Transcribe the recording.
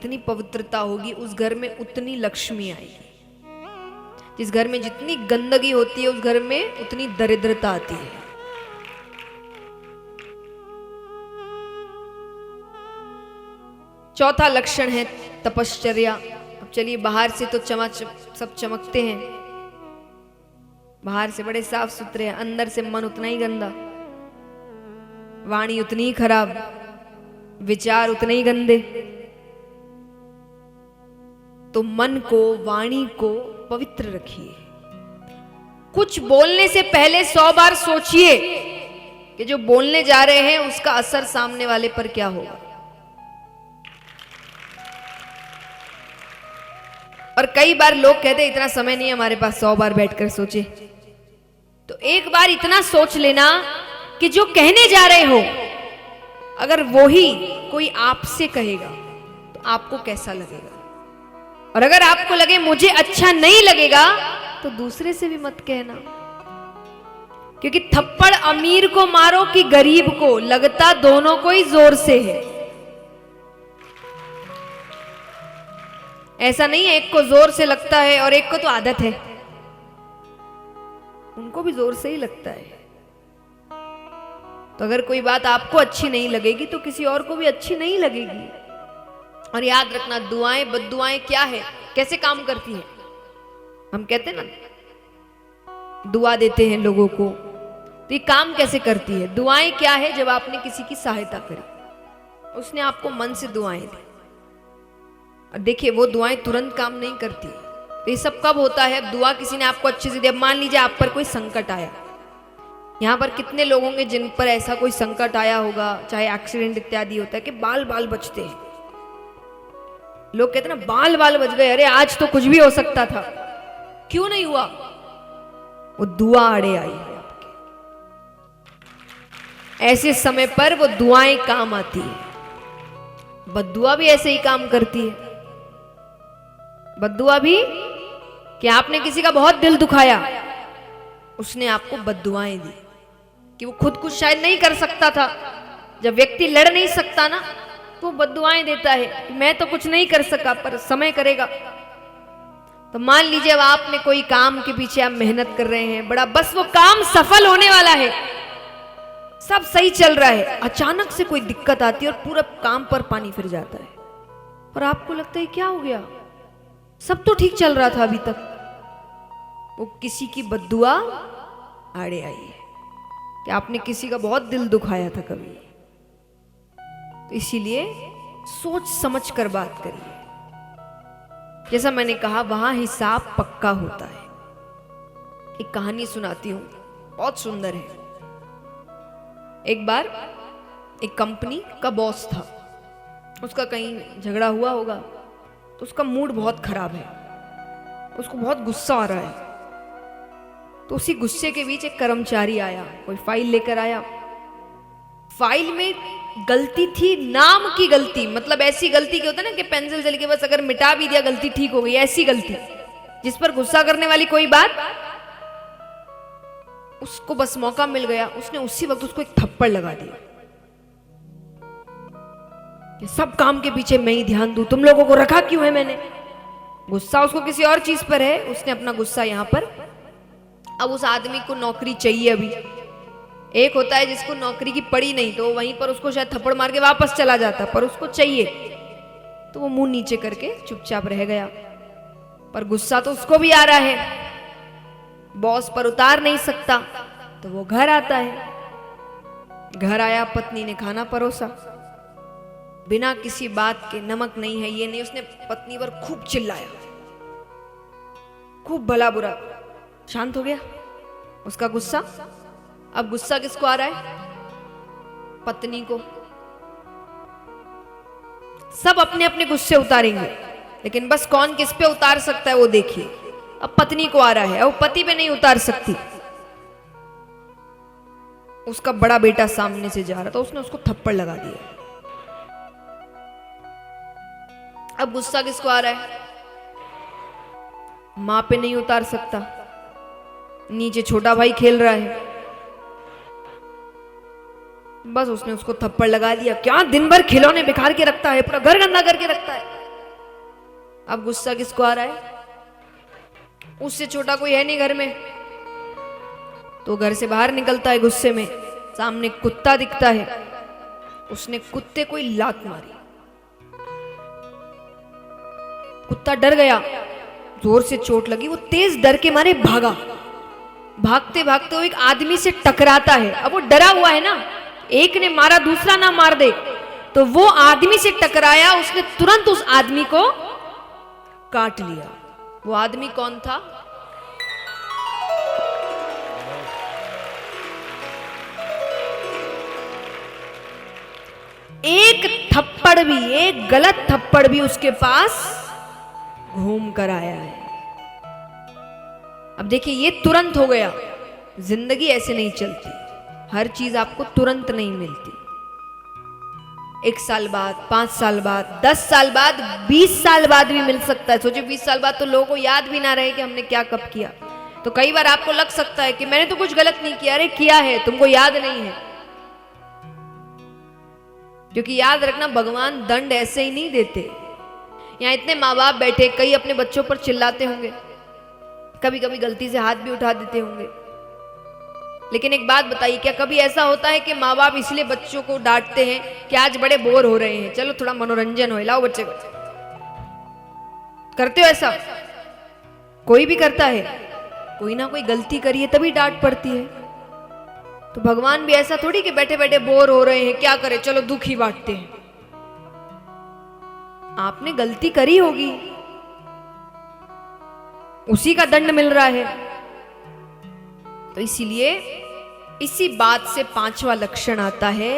जितनी पवित्रता होगी उस घर में उतनी लक्ष्मी आएगी। जिस घर में जितनी गंदगी होती है उस घर में उतनी दरिद्रता आती है। चौथा लक्षण है तपश्चर्या। अब चलिए, बाहर से तो सब चमकते हैं, बाहर से बड़े साफ सुथरे हैं, अंदर से मन उतना ही गंदा, वाणी उतनी ही खराब, विचार उतने ही गंदे। तो मन को, वाणी को पवित्र रखिए। कुछ बोलने से पहले 100 बार सोचिए कि जो बोलने जा रहे हैं उसका असर सामने वाले पर क्या होगा। और कई बार लोग कहते इतना समय नहीं है हमारे पास 100 बार बैठकर सोचे। तो एक बार इतना सोच लेना कि जो कहने जा रहे हो अगर वो ही कोई आपसे कहेगा तो आपको कैसा लगेगा, और अगर आपको लगे मुझे अच्छा नहीं लगेगा तो दूसरे से भी मत कहना। क्योंकि थप्पड़ अमीर को मारो कि गरीब को, लगता दोनों को ही जोर से है। ऐसा नहीं है एक को जोर से लगता है और एक को तो आदत है, उनको भी जोर से ही लगता है। तो अगर कोई बात आपको अच्छी नहीं लगेगी तो किसी और को भी अच्छी नहीं लगेगी। और याद रखना, दुआएं बद्दुआएं क्या है, कैसे काम करती है। हम कहते हैं ना दुआ देते हैं लोगों को, तो ये काम कैसे करती है। दुआएं क्या है, जब आपने किसी की सहायता करी, उसने आपको मन से दुआएं दी, और देखिए वो दुआएं तुरंत काम नहीं करती। तो ये सब कब होता है, अब दुआ किसी ने आपको अच्छे से दी। अब मान लीजिए आप पर कोई संकट आया, यहाँ पर कितने लोग होंगे जिन पर ऐसा कोई संकट आया होगा, चाहे एक्सीडेंट इत्यादि होता है कि बाल बाल बचते हैं। लोग कहते हैं ना बाल बाल बच गए, अरे आज तो कुछ भी हो सकता था, क्यों नहीं हुआ, वो दुआ आड़े आई है आपके। ऐसे समय पर वो दुआएं काम आती है। बद्दुआ भी ऐसे ही काम करती है। बद्दुआ भी कि आपने किसी का बहुत दिल दुखाया, उसने आपको बद्दुआएं दी कि वो खुद कुछ शायद नहीं कर सकता था। जब व्यक्ति लड़ नहीं सकता ना तो वो बद्दुआएं देता है कि मैं तो कुछ नहीं कर सका पर समय करेगा। तो मान लीजिए अब आपने कोई काम के पीछे आप मेहनत कर रहे हैं, बड़ा बस वो काम सफल होने वाला है, सब सही चल रहा है, अचानक से कोई दिक्कत आती है और पूरा काम पर पानी फिर जाता है और आपको लगता है क्या हो गया, सब तो ठीक चल रहा था अभी तक। वो किसी की बद्दुआ आड़े आई है कि आपने किसी का बहुत दिल दुखाया था कभी। तो इसीलिए सोच समझ कर बात करिए। जैसा मैंने कहा वहां हिसाब पक्का होता है। एक कहानी सुनाती हूं, बहुत सुंदर है। एक बार एक कंपनी का बॉस था, उसका कहीं झगड़ा हुआ होगा तो उसका मूड बहुत खराब है, उसको बहुत गुस्सा आ रहा है। तो उसी गुस्से के बीच एक कर्मचारी आया, कोई फाइल लेकर आया। फाइल में गलती थी, नाम की गलती, मतलब ऐसी गलती की होता है ना कि पेंसिल जल के बस अगर मिटा भी दिया गलती ठीक हो गई, ऐसी गलती जिस पर गुस्सा करने वाली कोई बात। उसको बस मौका मिल गया, उसने उसी वक्त उसको एक थप्पड़ लगा दिया कि सब काम के पीछे मैं ही ध्यान दूं, तुम लोगों को रखा क्यों है मैंने। गुस्सा उसको किसी और चीज पर है, उसने अपना गुस्सा यहां पर। अब उस आदमी को नौकरी चाहिए। अभी एक होता है जिसको नौकरी की पड़ी नहीं तो वहीं पर उसको शायद थप्पड़ मार के वापस चला जाता, पर उसको चाहिए तो वो मुंह नीचे करके चुपचाप रह गया। पर गुस्सा तो उसको भी आ रहा है, बॉस पर उतार नहीं सकता, तो वो घर आता है। घर आया, पत्नी ने खाना परोसा, बिना किसी बात के, नमक नहीं है ये नहीं, उसने पत्नी पर खूब चिल्लाया, खूब भला बुरा। शांत हो गया उसका गुस्सा। अब गुस्सा किसको आ रहा है, पत्नी को। सब अपने अपने गुस्से उतारेंगे, लेकिन बस कौन किस पे उतार सकता है वो देखिए। अब पत्नी को आ रहा है, अब पति पे नहीं उतार सकती। उसका बड़ा बेटा सामने से जा रहा था, उसने उसको थप्पड़ लगा दिया। अब गुस्सा किसको आ रहा है, मां पे नहीं उतार सकता, नीचे छोटा भाई खेल रहा है, बस उसने उसको थप्पड़ लगा दिया। क्या दिन भर खिलौने बिखार के रखता है, पूरा घर गंदा करके रखता है। अब गुस्सा किसको आ रहा है? उससे छोटा कोई है नहीं घर में। तो घर से बाहर निकलता है गुस्से में, सामने कुत्ता दिखता है, उसने कुत्ते को ही लात मारी। कुत्ता डर गया, जोर से चोट लगी, वो तेज डर के मारे भागा। भागते भागते वो एक आदमी से टकराता है। अब वो डरा हुआ है ना, एक ने मारा दूसरा ना मार दे, तो वो आदमी से टकराया, उसने तुरंत उस आदमी को काट लिया। वो आदमी कौन था? एक थप्पड़ भी, एक गलत थप्पड़ भी उसके पास घूम कर आया है। अब देखिए, ये तुरंत हो गया। जिंदगी ऐसे नहीं चलती, हर चीज आपको तुरंत नहीं मिलती। 1 साल बाद, 5 साल बाद, 10 साल बाद, 20 साल बाद भी मिल सकता है। सोचिए 20 साल बाद तो लोगों को याद भी ना रहे कि हमने क्या कब किया। तो कई बार आपको लग सकता है कि मैंने तो कुछ गलत नहीं किया। अरे किया है, तुमको याद नहीं है। क्योंकि याद रखना, भगवान दंड ऐसे ही नहीं देते। यहाँ इतने माँ बाप बैठे, कई अपने बच्चों पर चिल्लाते होंगे, कभी कभी गलती से हाथ भी उठा देते होंगे। लेकिन एक बात बताइए, क्या कभी ऐसा होता है कि माँ बाप इसलिए बच्चों को डांटते हैं कि आज बड़े बोर हो रहे हैं, चलो थोड़ा मनोरंजन हो, लाओ बच्चे को? करते हो ऐसा? कोई भी करता है? कोई ना कोई गलती करिए तभी डांट पड़ती है। तो भगवान भी ऐसा थोड़ी कि बैठे बैठे बोर हो रहे हैं, क्या करें, चलो दुख ही बांटते हैं। आपने गलती करी होगी, उसी का दंड मिल रहा है। तो इसीलिए इसी बात से 5वां लक्षण आता है